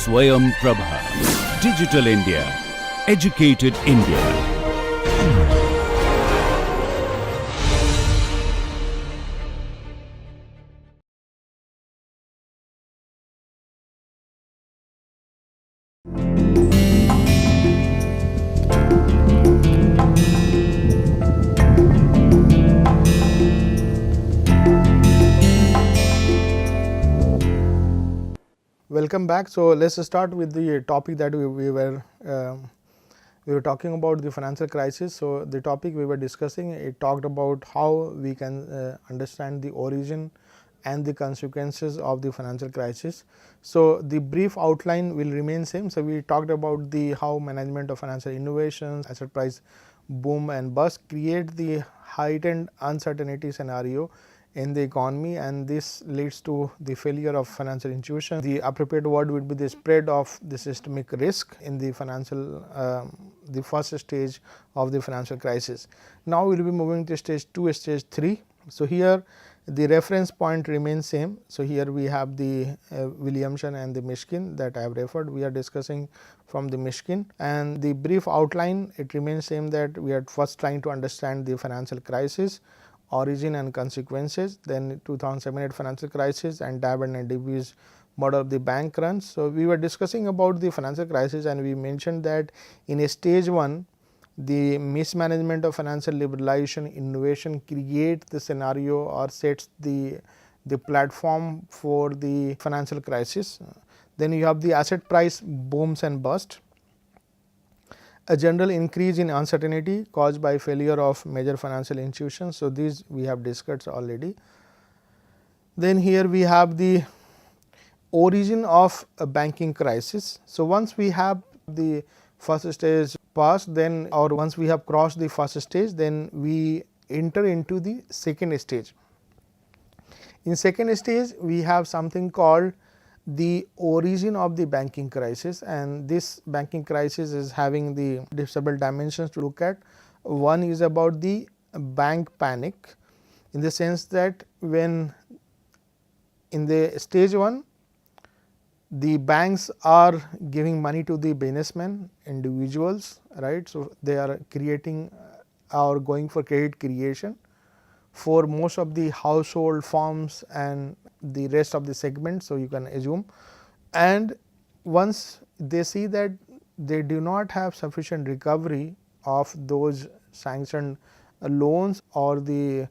Swayam Prabha. Digital India. Educated India. Welcome back. So, let us start with the topic that we were talking about, the financial crisis. So, the topic we were discussing, it talked about how we can understand the origin and the consequences of the financial crisis. So, the brief outline will remain same. So, we talked about the how management of financial innovations, asset price boom and bust create the heightened uncertainty scenario in the economy, and this leads to the failure of financial institutions. The appropriate word would be the spread of the systemic risk in the financial the first stage of the financial crisis. Now, we will be moving to stage 2, stage 3. So, here the reference point remains same. So, here we have the Williamson and the Mishkin that I have referred. We are discussing from the Mishkin, and the brief outline, it remains same, that we are first trying to understand the financial crisis, origin and consequences, then 2007 financial crisis and David and Dewey's model of the bank runs. So, we were discussing about the financial crisis, and we mentioned that in a stage 1 the mismanagement of financial liberalization innovation create the scenario or sets the platform for the financial crisis. Then you have the asset price booms and bust, a general increase in uncertainty caused by failure of major financial institutions. So, these we have discussed already. Then here we have the origin of a banking crisis. So, once we have the first stage passed, then or once we have crossed the first stage, then we enter into the second stage. In second stage, we have something called the origin of the banking crisis, and this banking crisis is having the several dimensions to look at. One is about the bank panic, in the sense that when in the stage 1 the banks are giving money to the businessmen, individuals, right. So, they are creating or going for credit creation for most of the household firms and the rest of the segment. So, you can assume, and once they see that they do not have sufficient recovery of those sanctioned loans or the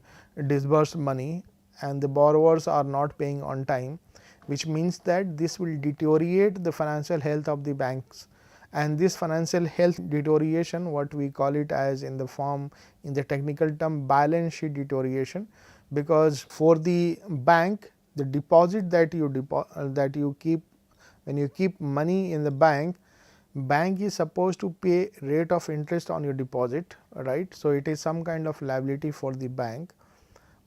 disbursed money, and the borrowers are not paying on time, which means that this will deteriorate the financial health of the banks. And this financial health deterioration, what we call it as in the form, in the technical term, balance sheet deterioration, because for the bank, the deposit that you keep, when you keep money in the bank is supposed to pay rate of interest on your deposit, right. So, it is some kind of liability for the bank,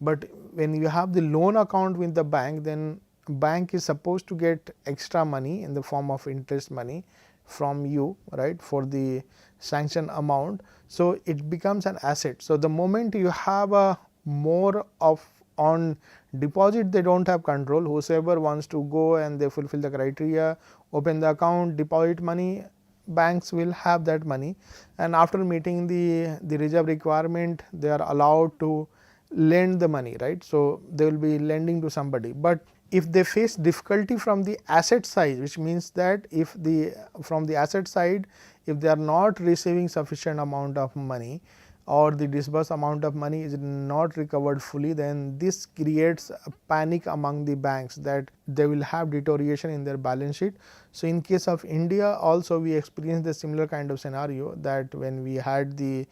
but when you have the loan account with the bank, then bank is supposed to get extra money in the form of interest money from you, right, for the sanction amount. So, it becomes an asset. So, the moment you have a more of on deposit, they do not have control. Whosoever wants to go and they fulfill the criteria, open the account, deposit money, banks will have that money, and after meeting the reserve requirement, they are allowed to lend the money, right. So, they will be lending to somebody, but if they face difficulty from the asset side, which means that if from the asset side, if they are not receiving sufficient amount of money or the disbursed amount of money is not recovered fully, then this creates a panic among the banks that they will have deterioration in their balance sheet. So, in case of India also, we experienced a similar kind of scenario, that when we had the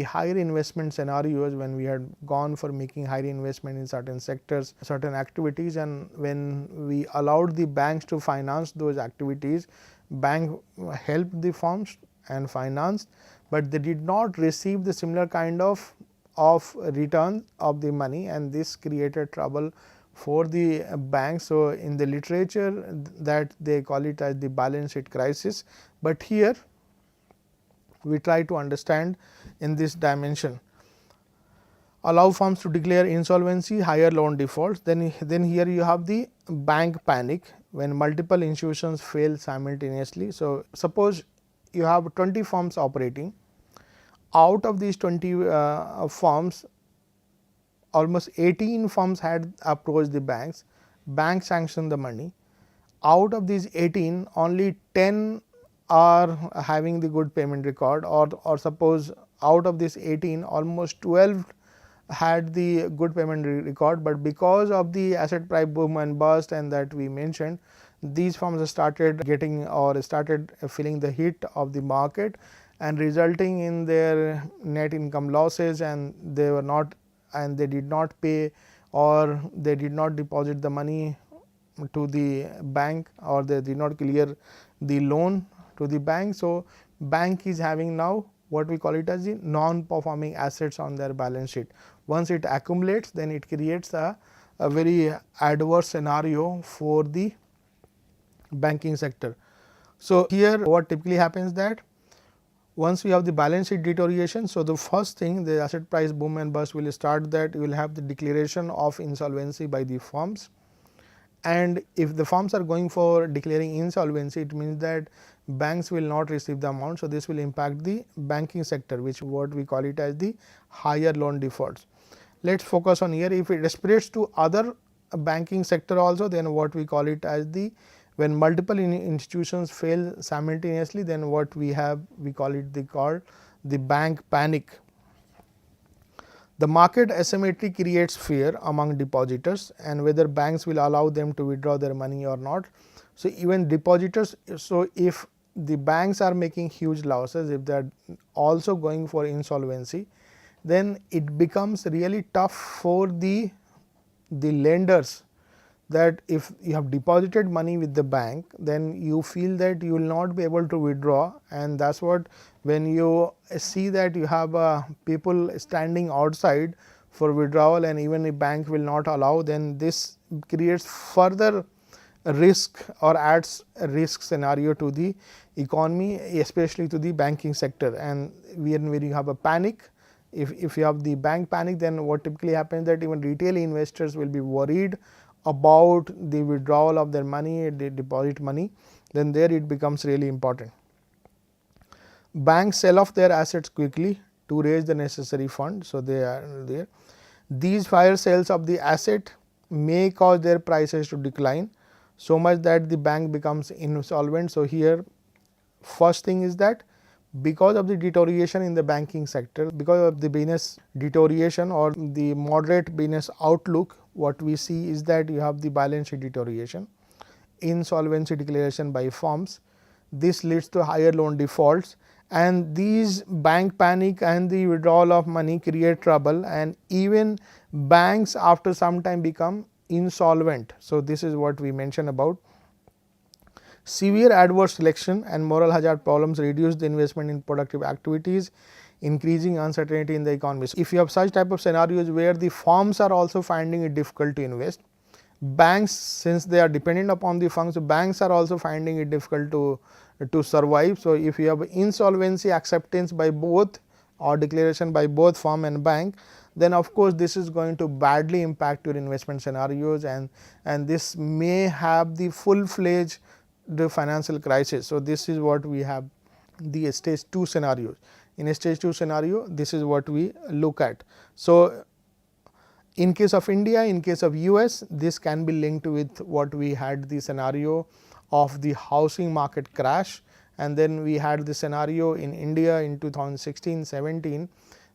higher investment scenarios, when we had gone for making higher investment in certain sectors, certain activities, and when we allowed the banks to finance those activities, bank helped the firms and financed, but they did not receive the similar kind of return of the money, and this created trouble for the banks. So, in the literature that they call it as the balance sheet crisis, but here we try to understand in this dimension. allow firms to declare insolvency, higher loan defaults. Then here you have the bank panic when multiple institutions fail simultaneously. So, suppose you have 20 firms operating, out of these 20 firms, almost 18 firms had approached the banks, banks sanctioned the money. Out of these 18, only 10 are having the good payment record, or suppose out of this 18, almost 12 had the good payment record, but because of the asset price boom and bust and that we mentioned, these firms started getting or started feeling the hit of the market and resulting in their net income losses, and they were not, and they did not pay or they did not deposit the money to the bank, or they did not clear the loan to the bank. So, bank is having now what we call it as the non-performing assets on their balance sheet. Once it accumulates, then it creates a very adverse scenario for the banking sector. So, here what typically happens that once we have the balance sheet deterioration, so the first thing, the asset price boom and bust will start, that you will have the declaration of insolvency by the firms. And if the firms are going for declaring insolvency, it means that banks will not receive the amount. So, this will impact the banking sector, which what we call it as the higher loan defaults. Let us focus on here. If it spreads to other banking sector also, then what we call it as the, when multiple institutions fail simultaneously, then what we have, we call it the bank panic. The market asymmetry creates fear among depositors, and whether banks will allow them to withdraw their money or not. So, even depositors, so if the banks are making huge losses, if they are also going for insolvency, then it becomes really tough for the lenders, that if you have deposited money with the bank, then you feel that you will not be able to withdraw, and that is what, when you see that you have people standing outside for withdrawal and even if bank will not allow, then this creates further risk or adds a risk scenario to the economy, especially to the banking sector. And when you have a panic, if you have the bank panic, then what typically happens, that even retail investors will be worried about the withdrawal of their money, the deposit money, then there it becomes really important. Banks sell off their assets quickly to raise the necessary fund. So, they are there. These fire sales of the asset may cause their prices to decline so much that the bank becomes insolvent. So, here first thing is that because of the deterioration in the banking sector, because of the business deterioration or the moderate business outlook, what we see is that you have the balance sheet deterioration, insolvency declaration by firms. This leads to higher loan defaults, and these bank panic and the withdrawal of money create trouble, and even banks after some time become insolvent. So, this is what we mentioned about. Severe adverse selection and moral hazard problems reduce the investment in productive activities, increasing uncertainty in the economy. So, if you have such type of scenarios where the firms are also finding it difficult to invest, banks, since they are dependent upon the funds, banks are also finding it difficult to survive. So, if you have insolvency acceptance by both or declaration by both firm and bank, then of course, this is going to badly impact your investment scenarios, and this may have the full fledged the financial crisis. So, this is what we have the stage 2 scenarios. In a stage 2 scenario, this is what we look at. So, in case of India, in case of US, this can be linked with what we had the scenario of the housing market crash, and then we had the scenario in India in 2016-17,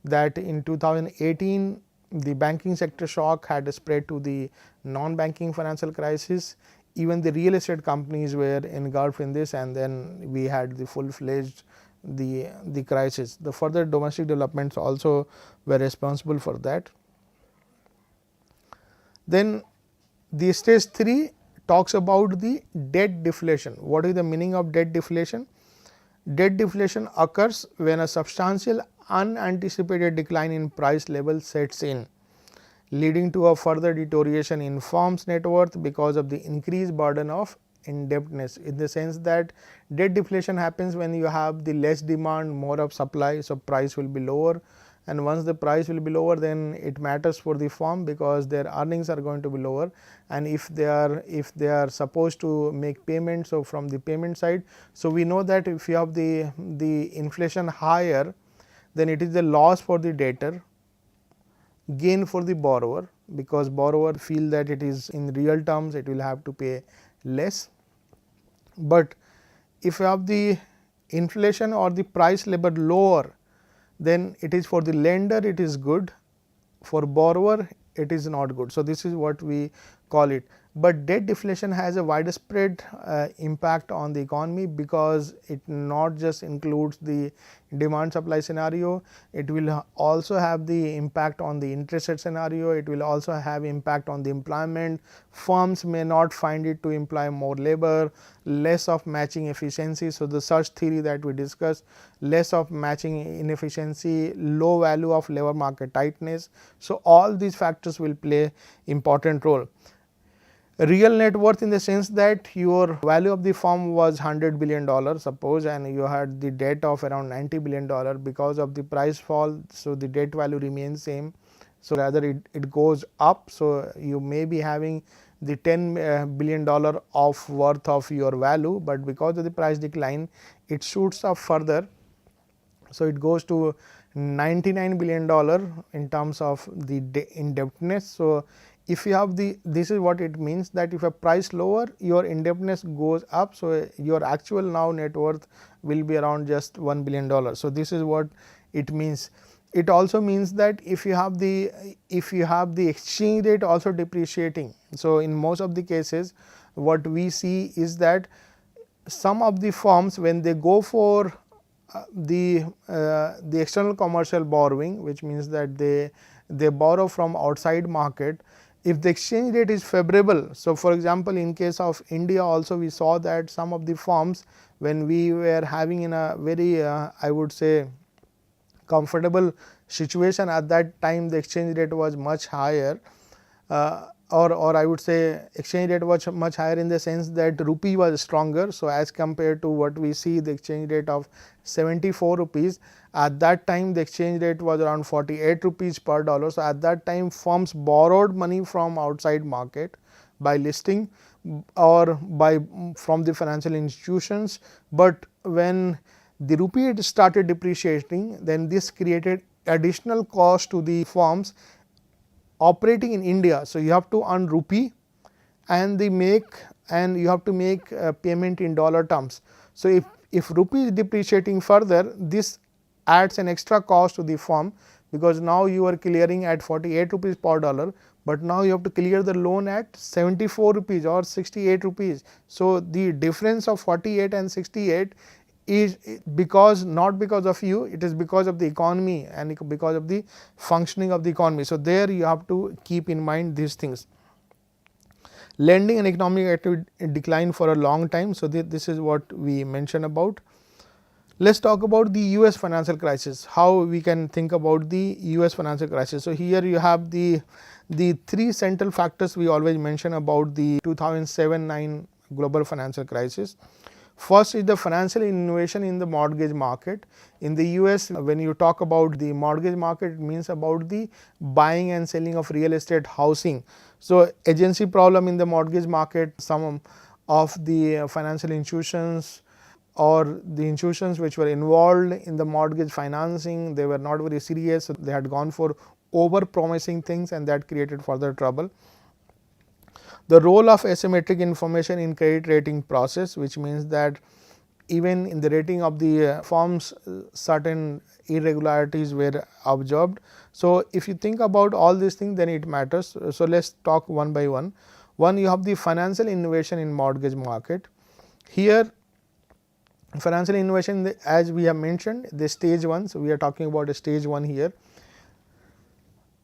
that in 2018 the banking sector shock had spread to the non-banking financial crisis. Even the real estate companies were engulfed in this, and then we had the full fledged the crisis. The further domestic developments also were responsible for that. Then the stage 3 talks about the debt deflation. What is the meaning of debt deflation? Debt deflation occurs when a substantial unanticipated decline in price level sets in, leading to a further deterioration in firms' net worth because of the increased burden of indebtedness, in the sense that debt deflation happens when you have the less demand, more of supply. So, price will be lower, and once the price will be lower, then it matters for the firm because their earnings are going to be lower, and if they are supposed to make payments, so from the payment side, so we know that if you have the inflation higher, then it is a loss for the debtor, gain for the borrower, because borrower feel that it is in real terms it will have to pay less. But if you have the inflation or the price level lower, then it is for the lender it is good, for borrower it is not good. So, this is what we call it. But debt deflation has a widespread impact on the economy, because it not just includes the demand supply scenario, it will also have the impact on the interest rate scenario, it will also have impact on the employment. Firms may not find it to employ more labor, less of matching efficiency. So, the search theory that we discussed, less of matching inefficiency, low value of labor market tightness. So, all these factors will play important role. Real net worth in the sense that your value of the firm was $100 billion suppose, and you had the debt of around $90 billion. Because of the price fall, so the debt value remains same, so rather it goes up. So, you may be having the $10 billion of worth of your value, but because of the price decline it shoots up further. So, it goes to $99 billion in terms of the indebtedness. So, if you have this is what it means, that if a price lower, your indebtedness goes up. So, your actual now net worth will be around just $1 billion. So, this is what it means. It also means that if you have the exchange rate also depreciating. So, in most of the cases what we see is that some of the firms, when they go for the external commercial borrowing, which means that they borrow from outside market, if the exchange rate is favorable. So, for example, in case of India also we saw that some of the firms, when we were having in a very I would say comfortable situation, at that time the exchange rate was much higher, or I would say exchange rate was much higher in the sense that rupee was stronger. So, as compared to what we see the exchange rate of 74 rupees, at that time the exchange rate was around 48 rupees per dollar. So, at that time firms borrowed money from outside market by listing or from the financial institutions, but when the rupee started depreciating, then this created additional cost to the firms operating in India. So, you have to earn rupee and you have to make payment in dollar terms. So, if rupee is depreciating further, this adds an extra cost to the firm, because now you are clearing at 48 rupees per dollar, but now you have to clear the loan at 74 rupees or 68 rupees. So, the difference of 48 and 68 is not because of you, it is because of the economy and because of the functioning of the economy. So, there you have to keep in mind these things. Lending and economic activity decline for a long time. So, this is what we mentioned about. Let us talk about the US financial crisis, how we can think about the US financial crisis. So, here you have the three central factors we always mention about the 2007-9 global financial crisis. First is the financial innovation in the mortgage market. In the US, when you talk about the mortgage market, it means about the buying and selling of real estate housing. So, agency problem in the mortgage market, some of the financial institutions or the institutions which were involved in the mortgage financing, they were not very serious. So, they had gone for over promising things, and that created further trouble. The role of asymmetric information in credit rating process, which means that even in the rating of the firms, certain irregularities were observed. So, if you think about all these things, then it matters. So, let us talk one by one. One, you have the financial innovation in mortgage market. Here financial innovation, as we have mentioned, the stage 1. So, we are talking about a stage 1 here.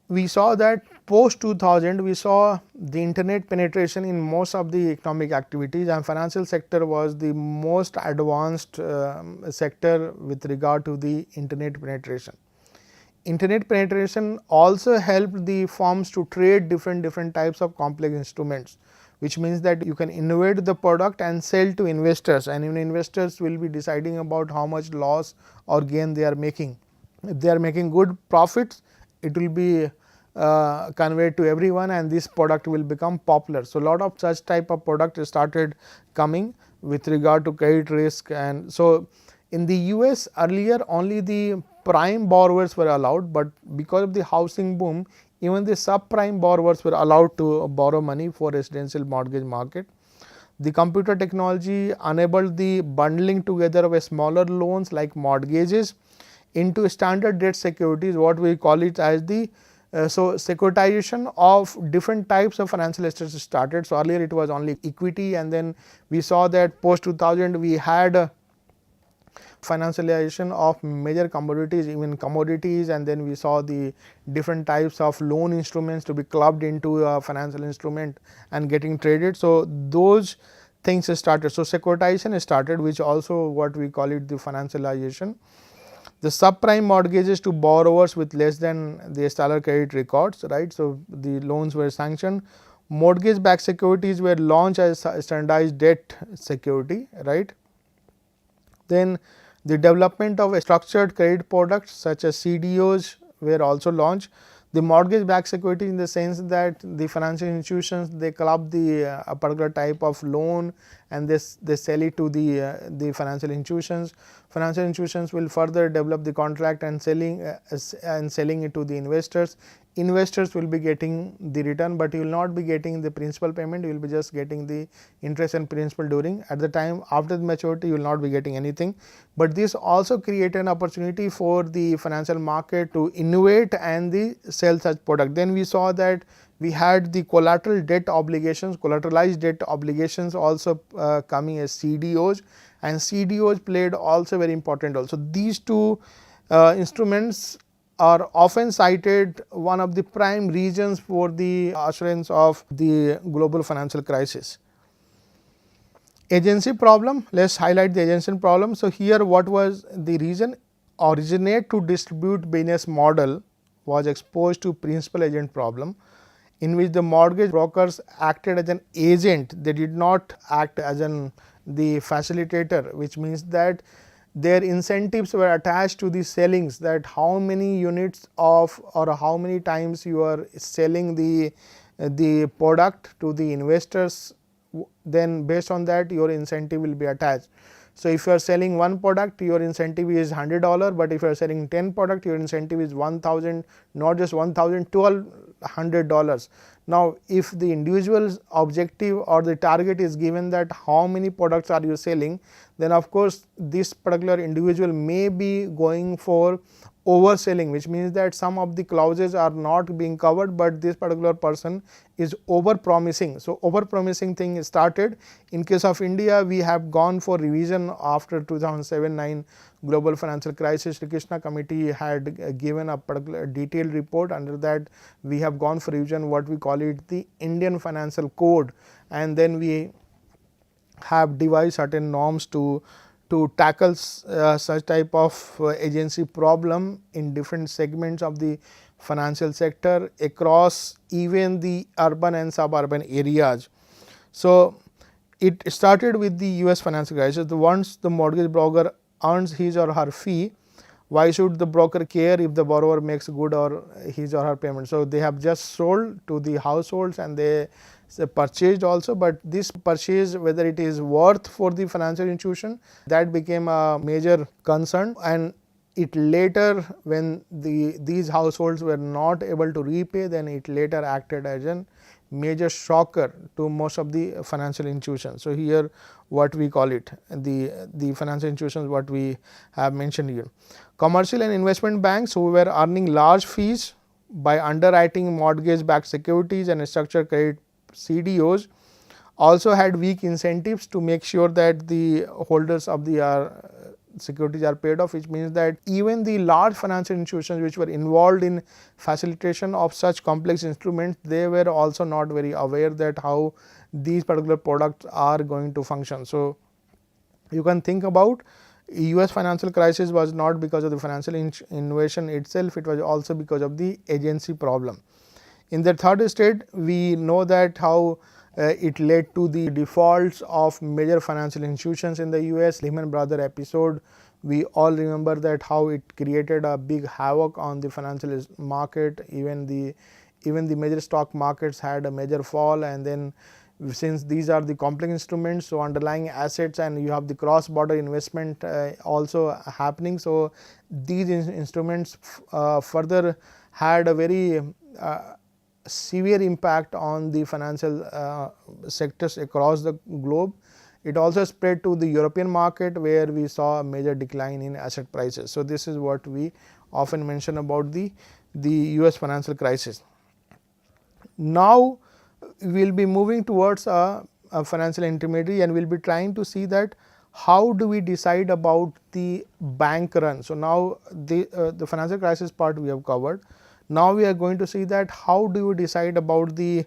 We saw that post 2000 we saw the internet penetration in most of the economic activities, and financial sector was the most advanced sector with regard to the internet penetration. Internet penetration also helped the firms to trade different types of complex instruments, which means that you can innovate the product and sell to investors, and investors will be deciding about how much loss or gain they are making. if they are making good profits, it will be conveyed to everyone and this product will become popular. So, lot of such type of product started coming with regard to credit risk. And so, in the US earlier only the prime borrowers were allowed, but because of the housing boom, even the subprime borrowers were allowed to borrow money for residential mortgage market. The computer technology enabled the bundling together of a smaller loans like mortgages into standard debt securities, what we call it as the so securitization of different types of financial assets started. So, earlier it was only equity, and then we saw that post 2000 we had financialization of major commodities, even commodities, and then we saw the different types of loan instruments to be clubbed into a financial instrument and getting traded. So, those things started. So, securitization started, which also what we call it the financialization. The subprime mortgages to borrowers with less than the stellar credit records, right. So, the loans were sanctioned. Mortgage backed securities were launched as standardized debt security, right. Then the development of structured credit products such as CDOs were also launched. The mortgage backed security in the sense that the financial institutions, they club the a particular type of loan and they sell it to the financial institutions. Financial institutions will further develop the contract and selling it to the investors. Investors will be getting the return, but you will not be getting the principal payment, you will be just getting the interest and principal during at the time. After the maturity, you will not be getting anything, but this also create an opportunity for the financial market to innovate and the sell such product. Then we saw that we had the collateral debt obligations, collateralized debt obligations also coming as CDOs, and CDOs played also very important role. So, these two instruments are often cited one of the prime reasons for the occurrence of the global financial crisis. Agency problem, let us highlight the agency problem. So, here what was the reason? Originate to distribute business model was exposed to principal agent problem, in which the mortgage brokers acted as an agent, they did not act as the facilitator, which means that their incentives were attached to the sellings, that how many units of or how many times you are selling the product to the investors, then based on that your incentive will be attached. So, if you are selling one product, your incentive is $100, but if you are selling 10 product, your incentive is 1000, not just 1000, $1200. Now, if the individual's objective or the target is given that how many products are you selling, then of course, this particular individual may be going for overselling, which means that some of the clauses are not being covered, but this particular person is over promising. So, over promising thing started. In case of India, we have gone for revision after 2007-9 global financial crisis. Sri Krishna committee had given a particular detailed report. Under that, we have gone for revision, what we call it the Indian Financial Code, and then we have devised certain norms to tackle such type of agency problem in different segments of the financial sector across even the urban and suburban areas. So, it started with the US financial crisis. Once the mortgage broker earns his or her fee, why should the broker care if the borrower makes good or his or her payment? So, they have just sold to the households and they purchased also, but this purchase, whether it is worth for the financial institution, that became a major concern, and it later, when these households were not able to repay, then it later acted as a major shocker to most of the financial institutions. So, here what we call it the financial institutions, what we have mentioned here. Commercial and investment banks who were earning large fees by underwriting mortgage backed securities and structured credit CDOs also had weak incentives to make sure that the holders of the securities are paid off, which means that even the large financial institutions which were involved in facilitation of such complex instruments, they were also not very aware that how these particular products are going to function. So, you can think about US financial crisis was not because of the financial innovation itself, it was also because of the agency problem. In the third state, we know that how it led to the defaults of major financial institutions in the US. Lehman Brothers episode We all remember that how it created a big havoc on the financial market. Even the major stock markets had a major fall, and then since these are the complex instruments, so underlying assets and you have the cross border investment also happening. So these instruments further had a very severe impact on the financial sectors across the globe. It also spread to the European market, where we saw a major decline in asset prices. So this is what we often mention about the US financial crisis. Now we will be moving towards a financial intermediary, and we will be trying to see that how do we decide about the bank run. So now the financial crisis part we have covered. Now we are going to see that how do you decide about the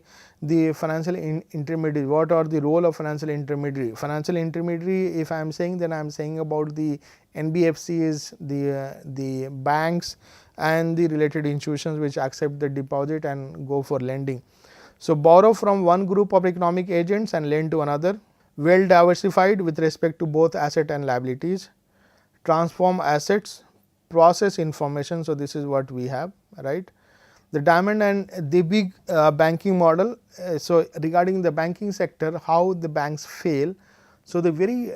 financial intermediary, what are the role of financial intermediary. Financial intermediary, if I am saying, then I am saying about the NBFCs, the banks and the related institutions which accept the deposit and go for lending. So borrow from one group of economic agents and lend to another, well diversified with respect to both asset and liabilities, transform assets, process information. So this is what we have, right. The diamond and the big banking model. So regarding the banking sector, how the banks fail. So the very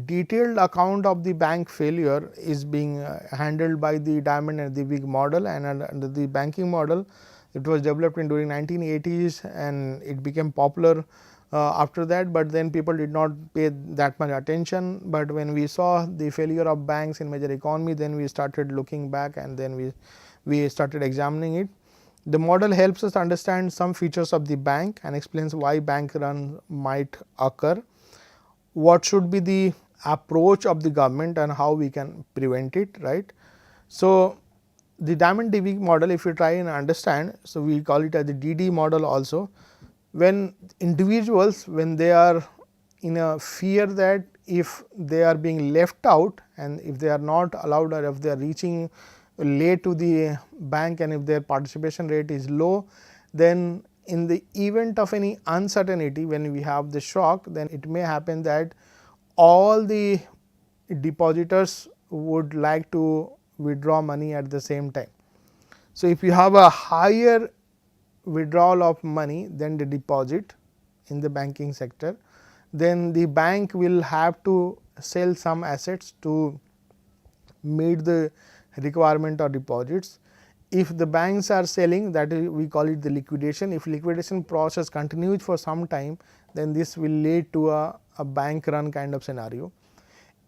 detailed account of the bank failure is being handled by the diamond and the big model, and under the banking model, it was developed in during 1980s and it became popular after that, but then people did not pay that much attention. But when we saw the failure of banks in major economy, then we started looking back, and then we started examining it. The model helps us understand some features of the bank and explains why bank run might occur, what should be the approach of the government and how we can prevent it, right. So the diamond DB model, if you try and understand, so we call it as the DD model also. When individuals, when they are in a fear that if they are being left out and if they are not allowed, or if they are reaching late to the bank and if their participation rate is low, then in the event of any uncertainty, when we have the shock, then it may happen that all the depositors would like to withdraw money at the same time. So if you have a higher withdrawal of money than the deposit in the banking sector, then the bank will have to sell some assets to meet the requirement of deposits. If the banks are selling, that is, we call it the liquidation. If liquidation process continues for some time, then this will lead to a bank run kind of scenario.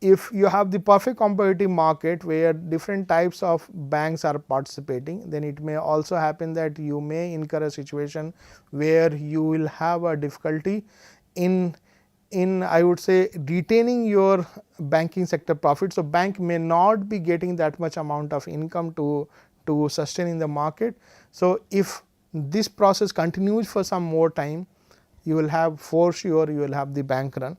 If you have the perfect competitive market where different types of banks are participating, then it may also happen that you may incur a situation where you will have a difficulty in I would say retaining your banking sector profit. So bank may not be getting that much amount of income to sustain in the market. So if this process continues for some more time, you will have, for sure you will have the bank run.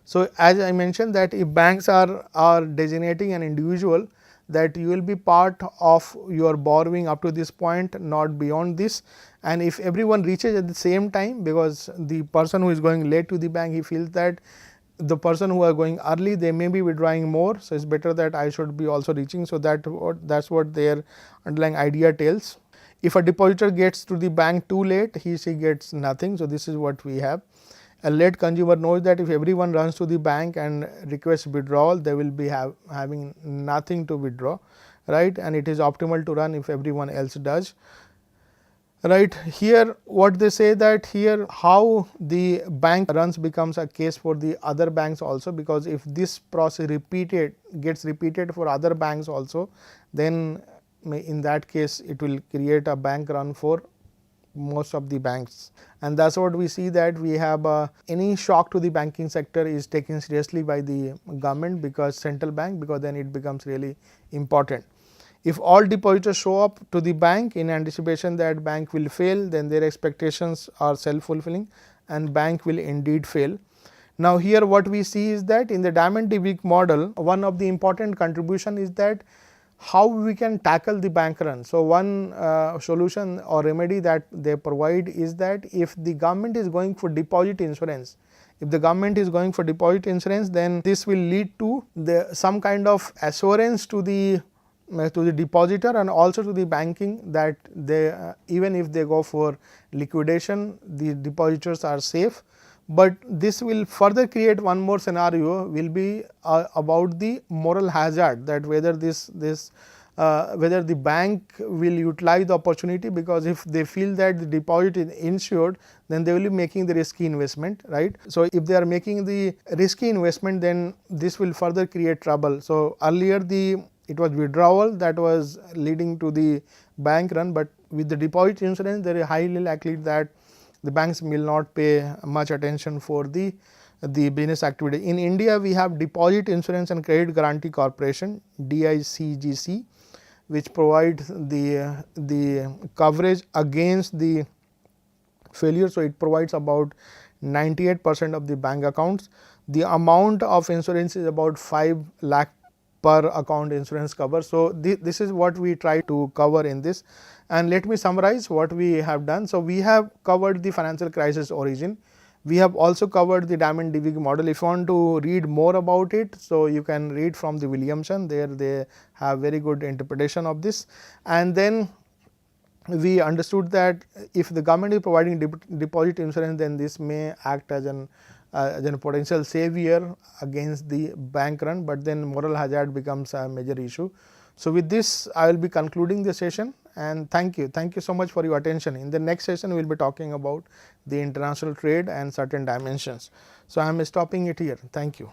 So as I mentioned that if banks are designating an individual that you will be part of your borrowing up to this point, not beyond this, and if everyone reaches at the same time, because the person who is going late to the bank, he feels that the person who are going early, they may be withdrawing more. So it's better that I should be also reaching. So that's what their underlying idea tells. If a depositor gets to the bank too late, she gets nothing. So this is what we have. A late consumer knows that if everyone runs to the bank and requests withdrawal, they will be having nothing to withdraw, right, and it is optimal to run if everyone else does, right. Here what they say that here how the bank runs becomes a case for the other banks also, because if this process gets repeated for other banks also, then in that case it will create a bank run for most of the banks. And that's what we see, that we have any shock to the banking sector is taken seriously by the government, because central bank, because then it becomes really important. If all depositors show up to the bank in anticipation that bank will fail, then their expectations are self-fulfilling and bank will indeed fail. Now here what we see is that in the Diamond DB model, one of the important contribution is that how we can tackle the bank run. So, one solution or remedy that they provide is that if the government is going for deposit insurance, if the government is going for deposit insurance, then this will lead to some kind of assurance to the depositor and also to the banking that they even if they go for liquidation, the depositors are safe. But this will further create one more scenario, will be about the moral hazard, that whether whether the bank will utilize the opportunity, because if they feel that the deposit is insured, then they will be making the risky investment, right. So, if they are making the risky investment, then this will further create trouble. So, earlier it was withdrawal that was leading to the bank run, but with the deposit insurance, there is highly likely that the banks will not pay much attention for the business activity. In India, we have Deposit Insurance and Credit Guarantee Corporation, DICGC, which provides the coverage against the failure. So, it provides about 98% of the bank accounts. The amount of insurance is about 5 lakh per account insurance cover. So, this is what we try to cover in this, and let me summarize what we have done. So, we have covered the financial crisis origin. We have also covered the Diamond-Dewey model. If you want to read more about it, so you can read from the Williamson, there they have very good interpretation of this. And then we understood that if the government is providing deposit insurance, then this may act as a potential savior against the bank run, but then moral hazard becomes a major issue. So, with this I will be concluding the session, and thank you so much for your attention. In the next session we will be talking about the international trade and certain dimensions. So, I am stopping it here. Thank you.